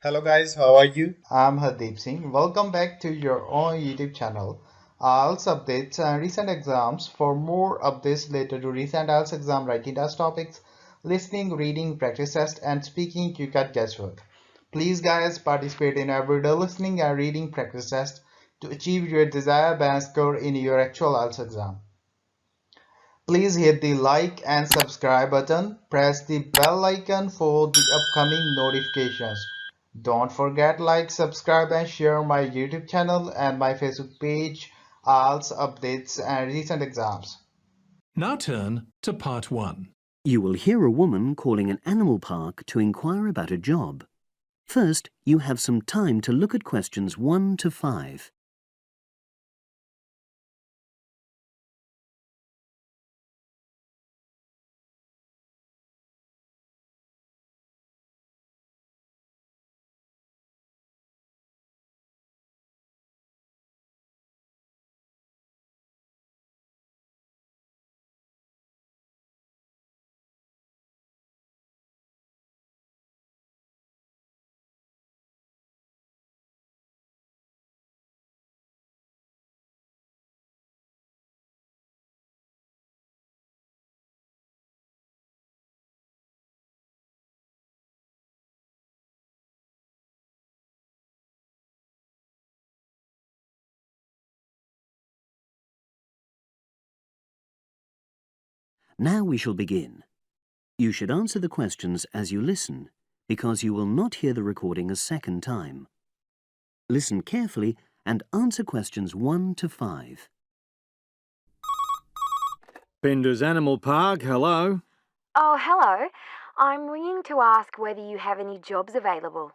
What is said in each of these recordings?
Hello guys, how are you? I'm Hardeep Singh. Welcome back to your own YouTube channel. IELTS updates and recent exams. For more updates related to recent IELTS exam writing test topics, listening, reading, practice test, and speaking, you got guesswork. Please, guys, participate in everyday listening and reading practice test to achieve your desired band score in your actual IELTS exam. Please hit the like and subscribe button. Press the bell icon for the upcoming notifications. Don't forget like, subscribe and share my YouTube channel and my Facebook page, IELTS updates and recent exams. Now turn to part 1. You will hear a woman calling an animal park to inquire about a job. First, you have some time to look at questions 1 to 5. Now we shall begin. You should answer the questions as you listen, because you will not hear the recording a second time. Listen carefully and answer questions 1 to 5. Bender's Animal Park, hello. Oh, hello. I'm ringing to ask whether you have any jobs available.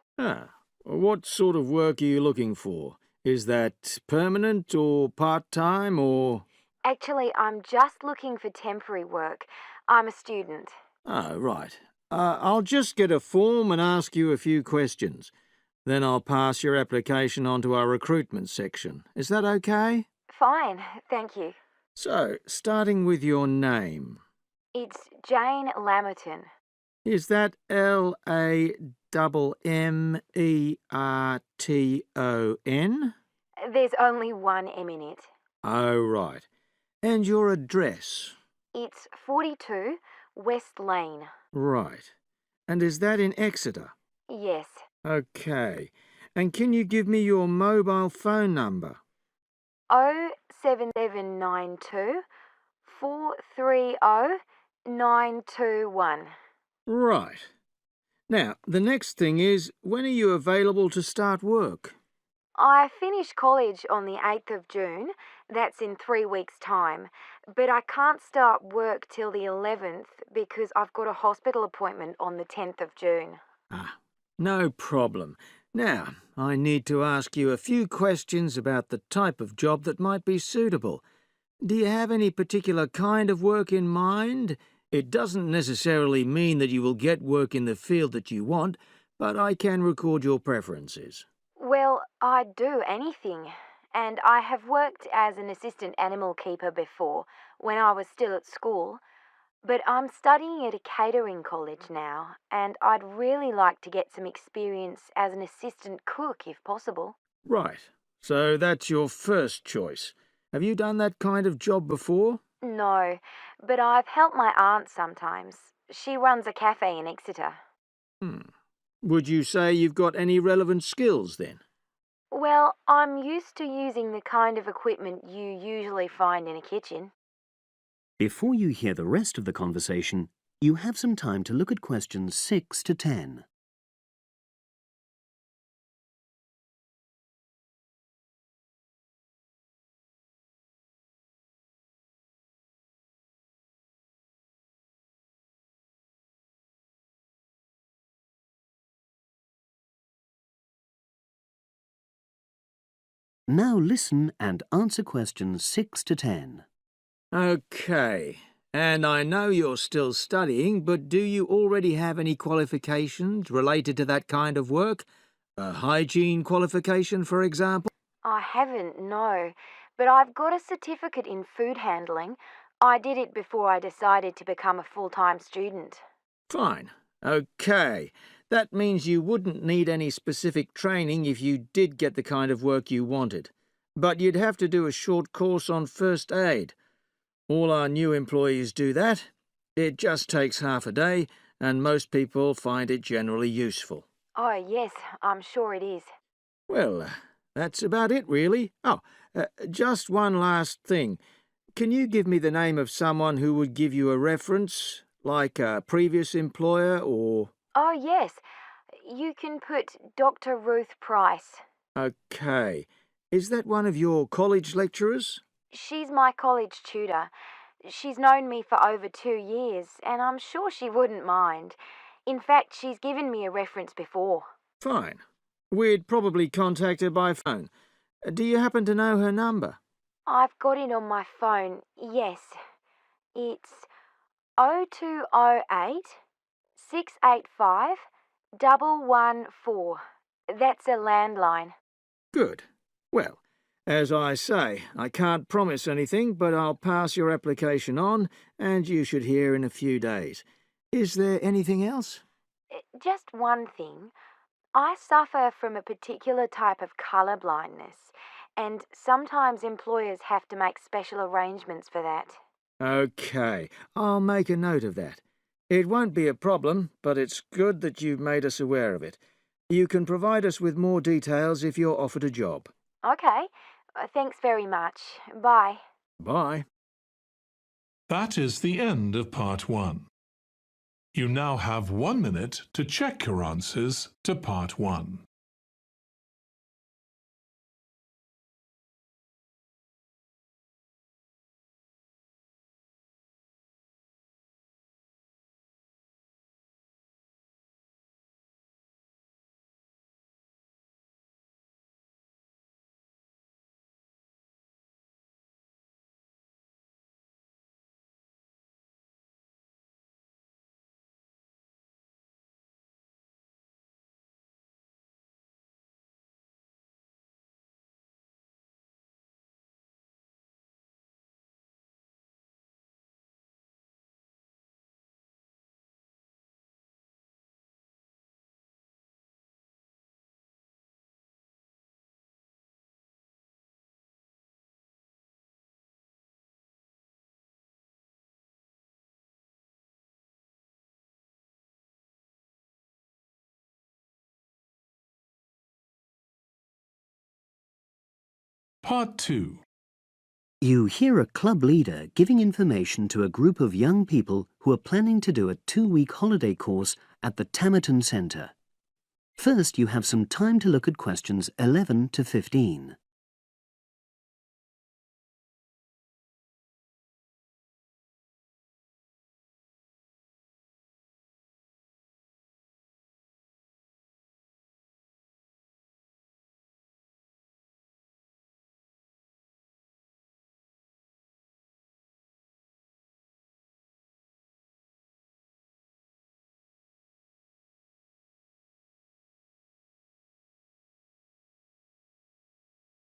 What sort of work are you looking for? Is that permanent or part-time or... Actually, I'm just looking for temporary work. I'm a student. Oh, right. I'll just get a form and ask you a few questions. Then I'll pass your application on to our recruitment section. Is that okay? Fine, thank you. So, starting with your name. It's Jane Lammerton. Is that Lammerton? There's only one M in it. Oh, right. And your address? It's 42 West Lane. Right. And is that in Exeter? Yes. Okay. And can you give me your mobile phone number? 07792 430 921. Right. Now, the next thing is, when are you available to start work? I finish college on the 8th of June. That's in 3 weeks' time. But I can't start work till the 11th because I've got a hospital appointment on the 10th of June. No problem. Now, I need to ask you a few questions about the type of job that might be suitable. Do you have any particular kind of work in mind? It doesn't necessarily mean that you will get work in the field that you want, but I can record your preferences. Well, I'd do anything. And I have worked as an assistant animal keeper before, when I was still at school. But I'm studying at a catering college now, and I'd really like to get some experience as an assistant cook if possible. Right. So that's your first choice. Have you done that kind of job before? No, but I've helped my aunt sometimes. She runs a cafe in Exeter. Would you say you've got any relevant skills then? Well, I'm used to using the kind of equipment you usually find in a kitchen. Before you hear the rest of the conversation, you have some time to look at questions 6 to 10. Now listen and answer questions 6 to 10. Okay. And I know you're still studying, but do you already have any qualifications related to that kind of work? A hygiene qualification, for example? I haven't, no, but I've got a certificate in food handling. I did it before I decided to become a full-time student. Fine. Okay. That means you wouldn't need any specific training if you did get the kind of work you wanted. But you'd have to do a short course on first aid. All our new employees do that. It just takes half a day, and most people find it generally useful. Oh, yes, I'm sure it is. Well, that's about it, really. Just one last thing. Can you give me the name of someone who would give you a reference, like a previous employer or... Oh, yes. You can put Dr. Ruth Price. Okay. Is that one of your college lecturers? She's my college tutor. She's known me for over 2 years, and I'm sure she wouldn't mind. In fact, she's given me a reference before. Fine. We'd probably contact her by phone. Do you happen to know her number? I've got it on my phone, yes. It's 0208 685 114. That's a landline. Good. Well, as I say, I can't promise anything, but I'll pass your application on, and you should hear in a few days. Is there anything else? Just one thing. I suffer from a particular type of colour blindness, and sometimes employers have to make special arrangements for that. Okay, I'll make a note of that. It won't be a problem, but it's good that you've made us aware of it. You can provide us with more details if you're offered a job. Okay. Thanks very much. Bye. Bye. That is the end of Part 1. You now have 1 minute to check your answers to Part 1. Part 2. You hear a club leader giving information to a group of young people who are planning to do a 2-week holiday course at the Tamerton Centre. First, you have some time to look at questions 11 to 15.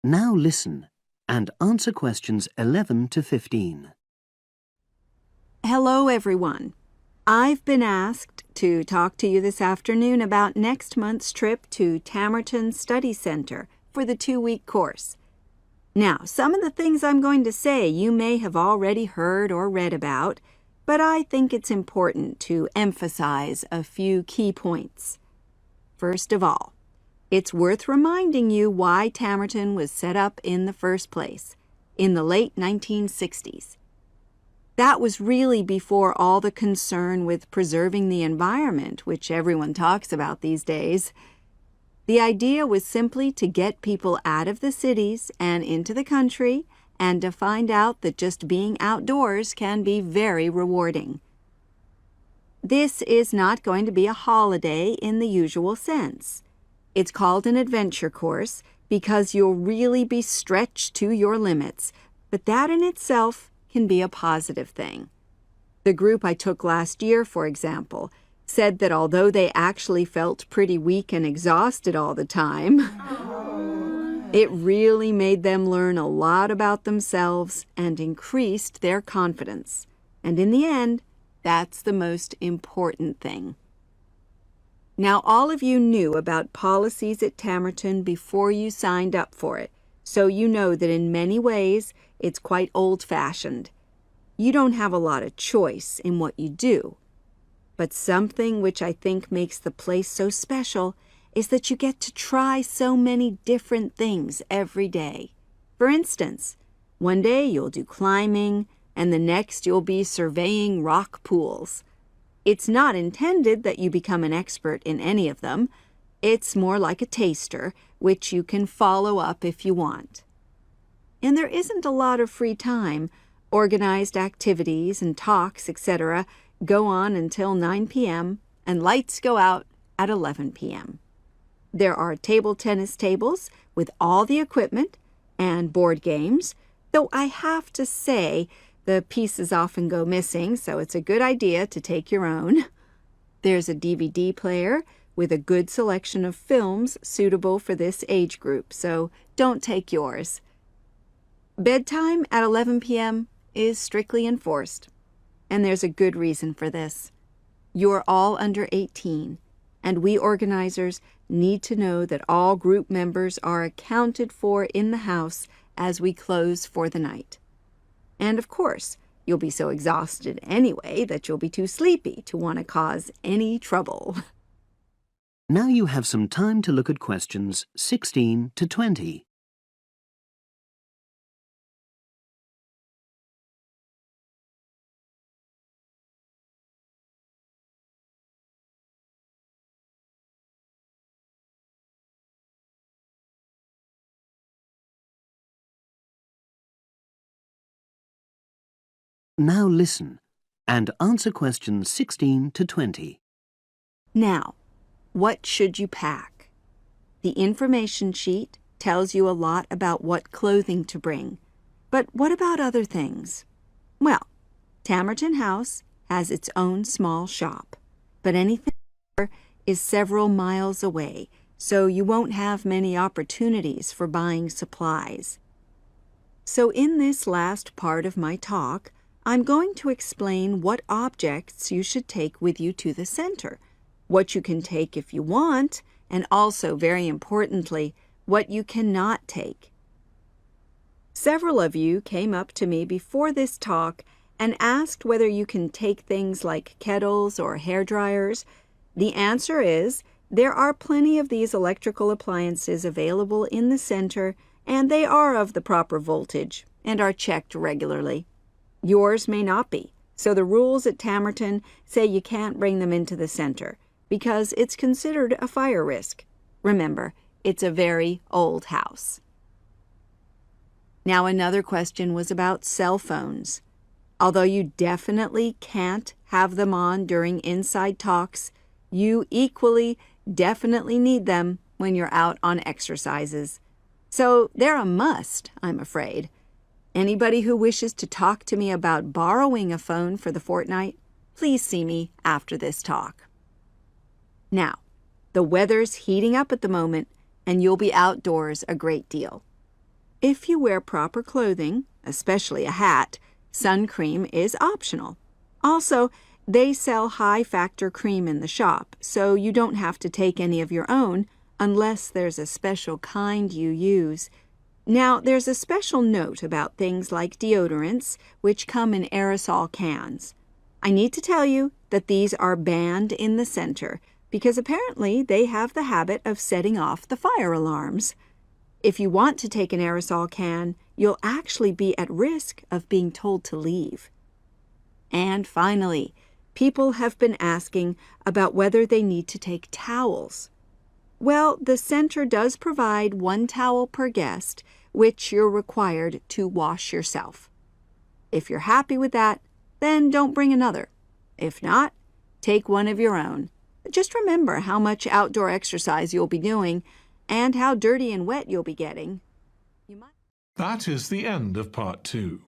Now listen and answer questions 11 to 15. Hello, everyone. I've been asked to talk to you this afternoon about next month's trip to Tamerton Study Center for the 2-week course. Now, some of the things I'm going to say you may have already heard or read about, but I think it's important to emphasize a few key points. First of all, it's worth reminding you why Tamerton was set up in the first place, in the late 1960s. That was really before all the concern with preserving the environment, which everyone talks about these days. The idea was simply to get people out of the cities and into the country, and to find out that just being outdoors can be very rewarding. This is not going to be a holiday in the usual sense. It's called an adventure course because you'll really be stretched to your limits, but that in itself can be a positive thing. The group I took last year, for example, said that although they actually felt pretty weak and exhausted all the time, it really made them learn a lot about themselves and increased their confidence. And in the end, that's the most important thing. Now, all of you knew about policies at Tamerton before you signed up for it, so you know that in many ways it's quite old-fashioned. You don't have a lot of choice in what you do. But something which I think makes the place so special is that you get to try so many different things every day. For instance, one day you'll do climbing, and the next you'll be surveying rock pools. It's not intended that you become an expert in any of them. It's more like a taster, which you can follow up if you want. And there isn't a lot of free time. Organized activities and talks, etc., go on until 9 p.m., and lights go out at 11 p.m. There are table tennis tables with all the equipment and board games, though I have to say the pieces often go missing, so it's a good idea to take your own. There's a DVD player with a good selection of films suitable for this age group, so don't take yours. Bedtime at 11 p.m. is strictly enforced, and there's a good reason for this. You're all under 18, and we organizers need to know that all group members are accounted for in the house as we close for the night. And of course, you'll be so exhausted anyway that you'll be too sleepy to want to cause any trouble. Now you have some time to look at questions 16 to 20. Now listen and answer questions 16 to 20. Now, what should you pack? The information sheet tells you a lot about what clothing to bring. But what about other things? Well, Tamerton House has its own small shop, but anything there is several miles away, so you won't have many opportunities for buying supplies. So in this last part of my talk, I'm going to explain what objects you should take with you to the center, what you can take if you want, and also, very importantly, what you cannot take. Several of you came up to me before this talk and asked whether you can take things like kettles or hair dryers. The answer is there are plenty of these electrical appliances available in the center, and they are of the proper voltage and are checked regularly. Yours may not be, so the rules at Tamerton say you can't bring them into the center because it's considered a fire risk. Remember, it's a very old house. Now, another question was about cell phones. Although you definitely can't have them on during inside talks, you equally definitely need them when you're out on exercises. So they're a must, I'm afraid. Anybody who wishes to talk to me about borrowing a phone for the fortnight, please see me after this talk. Now, the weather's heating up at the moment, and you'll be outdoors a great deal. If you wear proper clothing, especially a hat, sun cream is optional. Also, they sell high-factor cream in the shop, so you don't have to take any of your own unless there's a special kind you use. Now, there's a special note about things like deodorants, which come in aerosol cans. I need to tell you that these are banned in the center because apparently they have the habit of setting off the fire alarms. If you want to take an aerosol can, you'll actually be at risk of being told to leave. And finally, people have been asking about whether they need to take towels. Well, the center does provide 1 towel per guest, which you're required to wash yourself. If you're happy with that, then don't bring another. If not, take one of your own. Just remember how much outdoor exercise you'll be doing and how dirty and wet you'll be getting. That is the end of Part 2.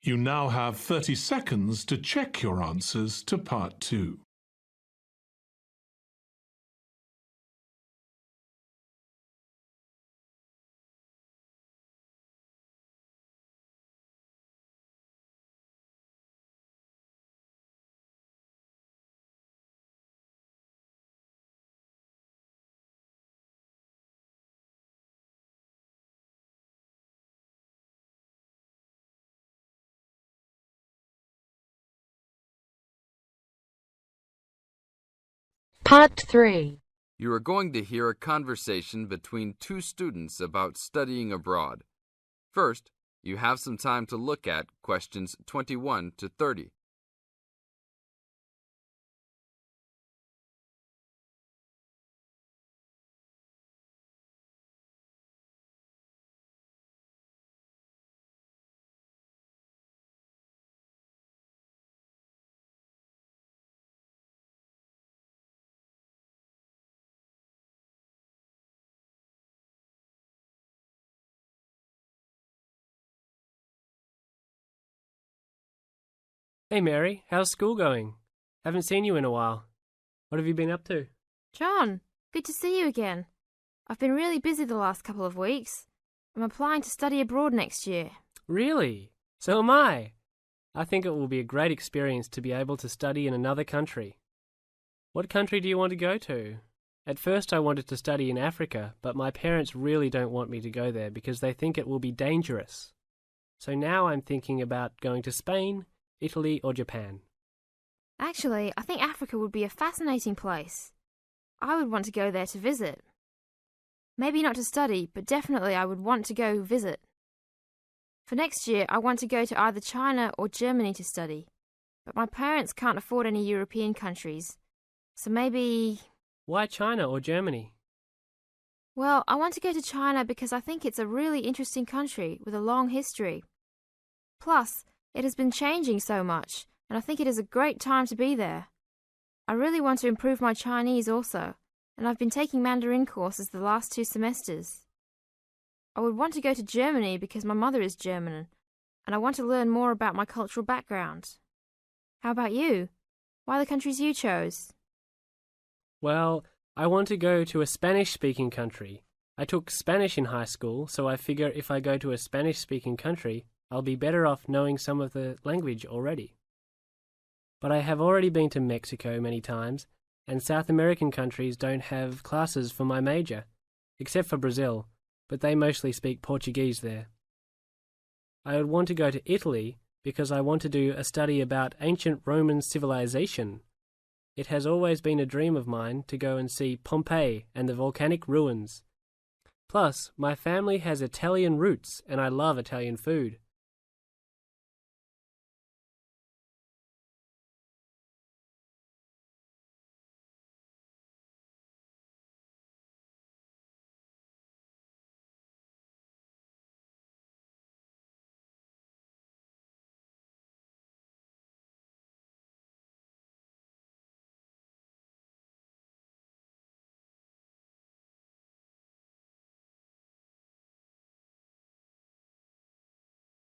You now have 30 seconds to check your answers to Part 2. Part 3. You are going to hear a conversation between two students about studying abroad. First, you have some time to look at questions 21 to 30. Hey Mary, how's school going? Haven't seen you in a while. What have you been up to? John, good to see you again. I've been really busy the last couple of weeks. I'm applying to study abroad next year. Really? So am I. I think it will be a great experience to be able to study in another country. What country do you want to go to? At first I wanted to study in Africa, but my parents really don't want me to go there because they think it will be dangerous. So now I'm thinking about going to Spain, Italy or Japan. Actually, I think Africa would be a fascinating place. I would want to go there to visit. Maybe not to study, but definitely I would want to go visit. For next year, I want to go to either China or Germany to study. But my parents can't afford any European countries. So maybe... Why China or Germany? Well, I want to go to China because I think it's a really interesting country with a long history. Plus, it has been changing so much, and I think it is a great time to be there. I really want to improve my Chinese also, and I've been taking Mandarin courses the last 2 semesters. I would want to go to Germany because my mother is German, and I want to learn more about my cultural background. How about you? Why the countries you chose? Well, I want to go to a Spanish-speaking country. I took Spanish in high school, so I figure if I go to a Spanish-speaking country, I'll be better off knowing some of the language already. But I have already been to Mexico many times, and South American countries don't have classes for my major, except for Brazil, but they mostly speak Portuguese there. I would want to go to Italy because I want to do a study about ancient Roman civilization. It has always been a dream of mine to go and see Pompeii and the volcanic ruins. Plus, my family has Italian roots, and I love Italian food.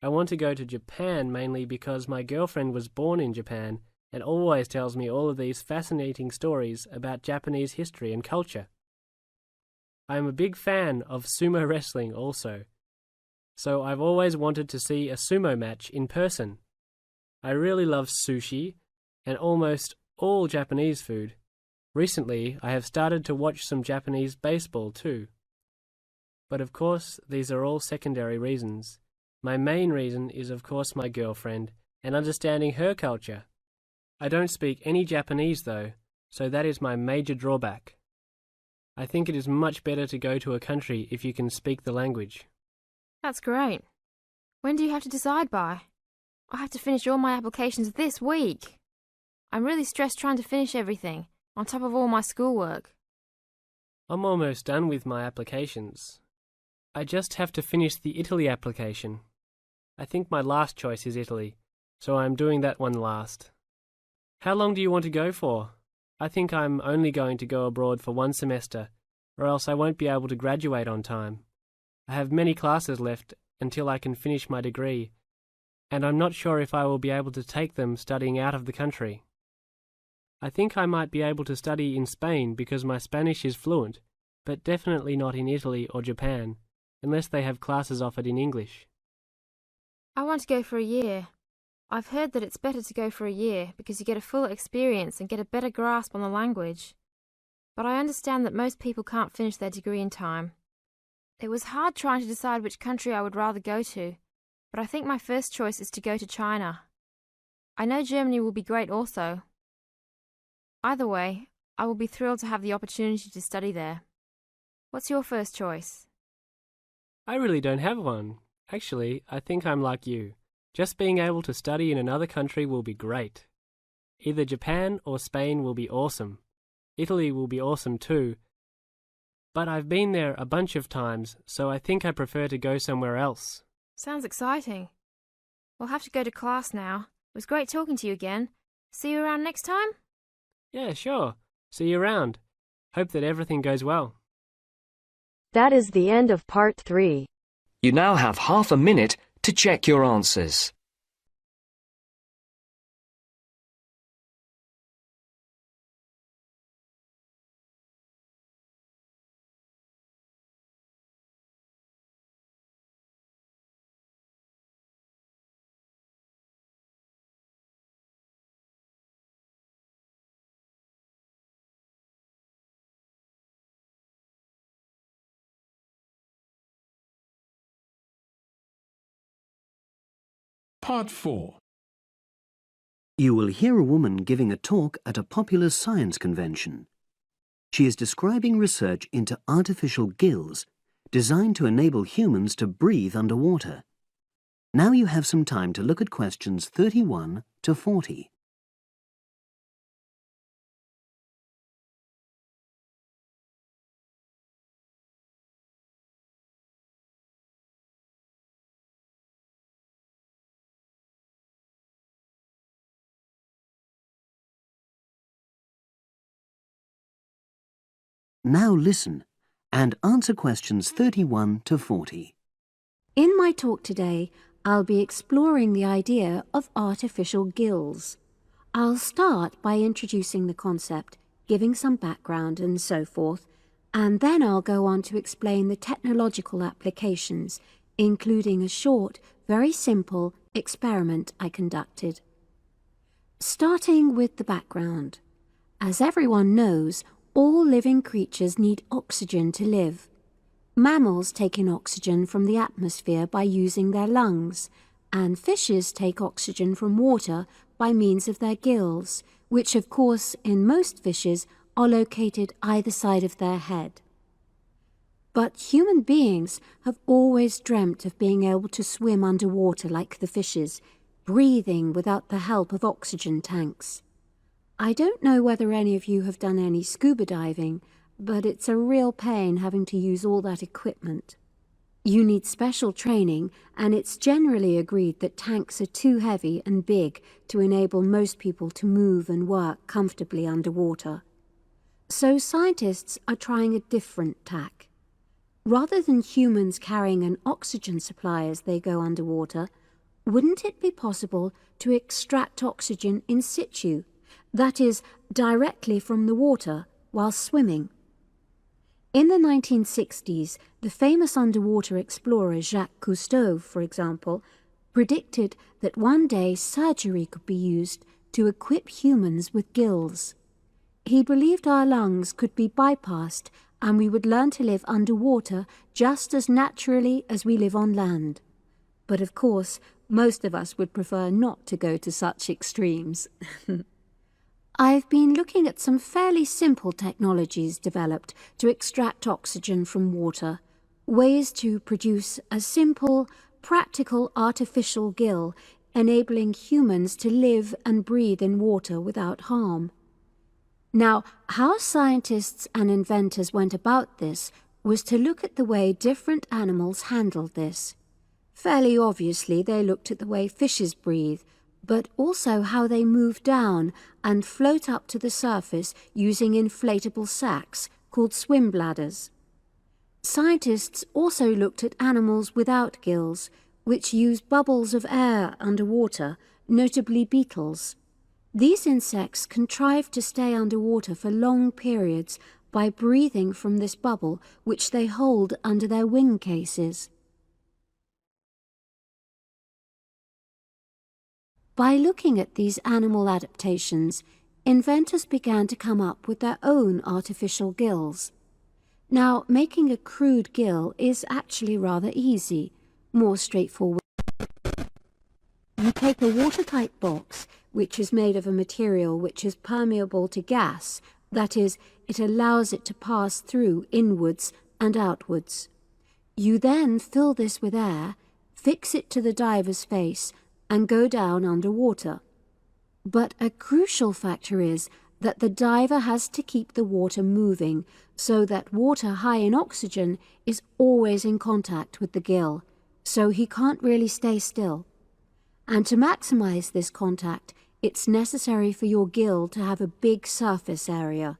I want to go to Japan mainly because my girlfriend was born in Japan and always tells me all of these fascinating stories about Japanese history and culture. I am a big fan of sumo wrestling also, so I've always wanted to see a sumo match in person. I really love sushi and almost all Japanese food. Recently, I have started to watch some Japanese baseball too. But of course, these are all secondary reasons. My main reason is of course my girlfriend and understanding her culture. I don't speak any Japanese though, so that is my major drawback. I think it is much better to go to a country if you can speak the language. That's great. When do you have to decide by? I have to finish all my applications this week. I'm really stressed trying to finish everything, on top of all my schoolwork. I'm almost done with my applications. I just have to finish the Italy application. I think my last choice is Italy, so I'm doing that one last. How long do you want to go for? I think I'm only going to go abroad for 1 semester, or else I won't be able to graduate on time. I have many classes left until I can finish my degree, and I'm not sure if I will be able to take them studying out of the country. I think I might be able to study in Spain because my Spanish is fluent, but definitely not in Italy or Japan, unless they have classes offered in English. I want to go for a year. I've heard that it's better to go for a year because you get a full experience and get a better grasp on the language. But I understand that most people can't finish their degree in time. It was hard trying to decide which country I would rather go to, but I think my first choice is to go to China. I know Germany will be great also. Either way, I will be thrilled to have the opportunity to study there. What's your first choice? I really don't have one. Actually, I think I'm like you. Just being able to study in another country will be great. Either Japan or Spain will be awesome. Italy will be awesome too. But I've been there a bunch of times, so I think I prefer to go somewhere else. Sounds exciting. We'll have to go to class now. It was great talking to you again. See you around next time? Yeah, sure. See you around. Hope that everything goes well. That is the end of part 3. You now have half a minute to check your answers. Part 4. You will hear a woman giving a talk at a popular science convention. She is describing research into artificial gills designed to enable humans to breathe underwater. Now you have some time to look at questions 31 to 40. Now listen and answer questions 31 to 40. In my talk today, I'll be exploring the idea of artificial gills. I'll start by introducing the concept, giving some background and so forth, and then I'll go on to explain the technological applications, including a short, very simple experiment I conducted. Starting with the background. As everyone knows, all living creatures need oxygen to live. Mammals take in oxygen from the atmosphere by using their lungs, and fishes take oxygen from water by means of their gills, which of course in most fishes are located either side of their head. But human beings have always dreamt of being able to swim underwater like the fishes, breathing without the help of oxygen tanks. I don't know whether any of you have done any scuba diving, but it's a real pain having to use all that equipment. You need special training, and it's generally agreed that tanks are too heavy and big to enable most people to move and work comfortably underwater. So scientists are trying a different tack. Rather than humans carrying an oxygen supply as they go underwater, wouldn't it be possible to extract oxygen in situ? That is, directly from the water while swimming. In the 1960s, the famous underwater explorer Jacques Cousteau, for example, predicted that one day surgery could be used to equip humans with gills. He believed our lungs could be bypassed and we would learn to live underwater just as naturally as we live on land. But of course, most of us would prefer not to go to such extremes. I've been looking at some fairly simple technologies developed to extract oxygen from water, ways to produce a simple, practical artificial gill enabling humans to live and breathe in water without harm. Now, how scientists and inventors went about this was to look at the way different animals handled this. Fairly obviously, they looked at the way fishes breathe, but also how they move down and float up to the surface using inflatable sacs called swim bladders. Scientists also looked at animals without gills, which use bubbles of air underwater, notably beetles. These insects contrive to stay underwater for long periods by breathing from this bubble, which they hold under their wing cases. By looking at these animal adaptations, inventors began to come up with their own artificial gills. Now, making a crude gill is actually rather easy, more straightforward. You take a watertight box, which is made of a material which is permeable to gas, That is, it allows it to pass through inwards and outwards. You then fill this with air, fix it to the diver's face, and go down underwater. But a crucial factor is that the diver has to keep the water moving so that water high in oxygen is always in contact with the gill, so he can't really stay still. And to maximize this contact, it's necessary for your gill to have a big surface area.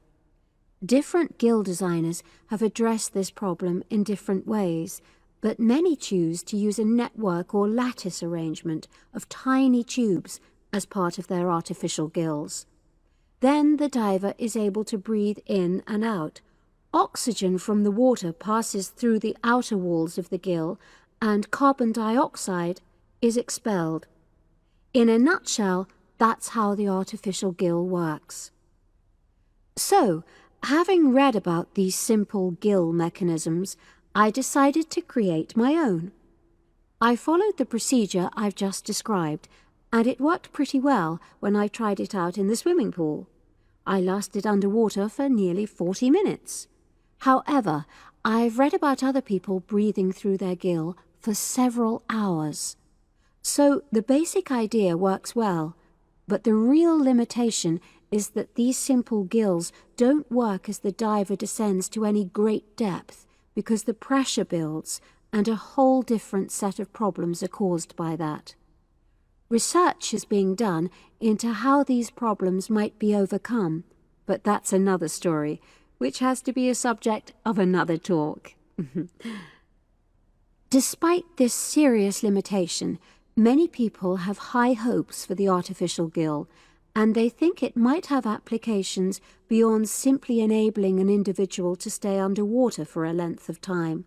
Different gill designers have addressed this problem in different ways, but many choose to use a network or lattice arrangement of tiny tubes as part of their artificial gills. Then the diver is able to breathe in and out. Oxygen from the water passes through the outer walls of the gill, and carbon dioxide is expelled. In a nutshell, that's how the artificial gill works. So, having read about these simple gill mechanisms, I decided to create my own. I followed the procedure I've just described, and it worked pretty well when I tried it out in the swimming pool. I lasted underwater for nearly 40 minutes. However, I've read about other people breathing through their gill for several hours. So the basic idea works well, but the real limitation is that these simple gills don't work as the diver descends to any great depth because the pressure builds and a whole different set of problems are caused by that. Research is being done into how these problems might be overcome, but that's another story, which has to be a subject of another talk. Despite this serious limitation, many people have high hopes for the artificial gill, and they think it might have applications beyond simply enabling an individual to stay underwater for a length of time.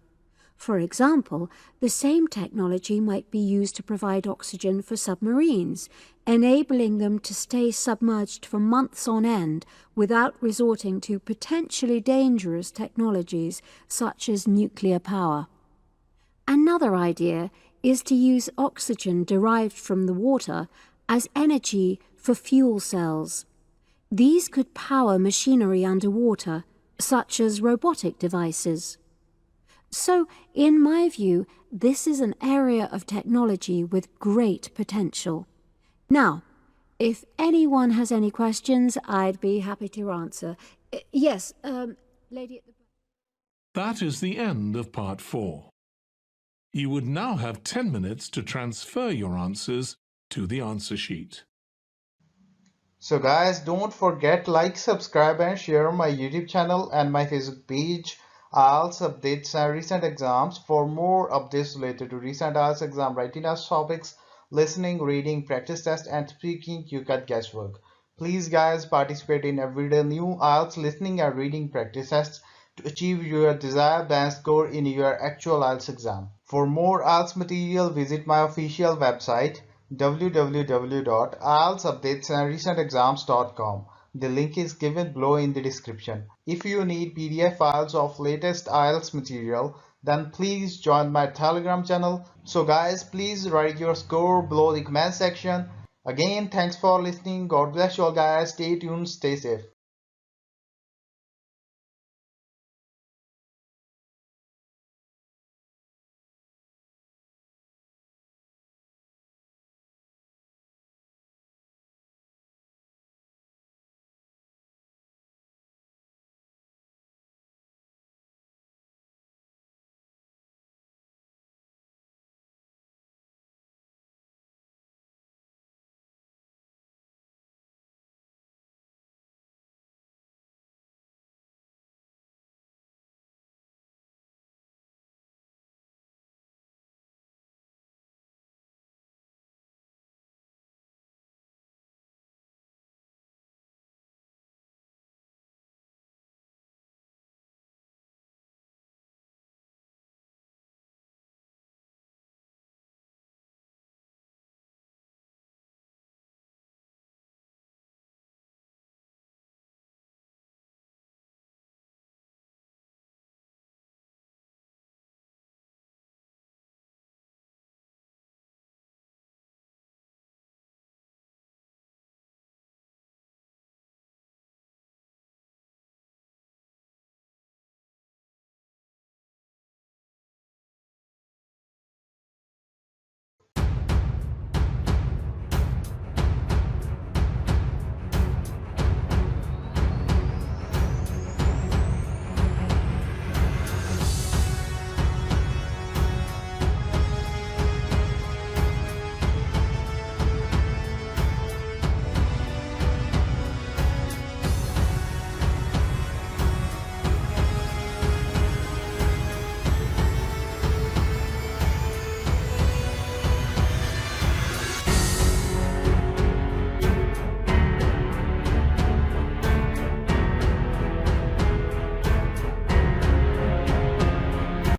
For example, the same technology might be used to provide oxygen for submarines, enabling them to stay submerged for months on end without resorting to potentially dangerous technologies such as nuclear power. Another idea is to use oxygen derived from the water as energy for fuel cells. These could power machinery underwater, such as robotic devices. So, in my view, this is an area of technology with great potential. Now, if anyone has any questions, I'd be happy to answer. Yes, lady at the back. That is the end of part 4. You would now have 10 minutes to transfer your answers to the answer sheet. So guys, don't forget like, subscribe and share my YouTube channel and my Facebook page. IELTS updates and recent exams. For more updates related to recent IELTS exam writing test topics, listening, reading, practice test and speaking, you got guesswork. Please guys, participate in everyday new IELTS listening and reading practice tests to achieve your desired band score in your actual IELTS exam. For more IELTS material, visit my official website www.ieltsupdatesandrecentexams.com. The link is given below in the description. If you need PDF files of latest IELTS material, then please join my Telegram channel. So guys, please write your score below the comment section. Again, thanks for listening. God bless you all guys. Stay tuned, stay safe.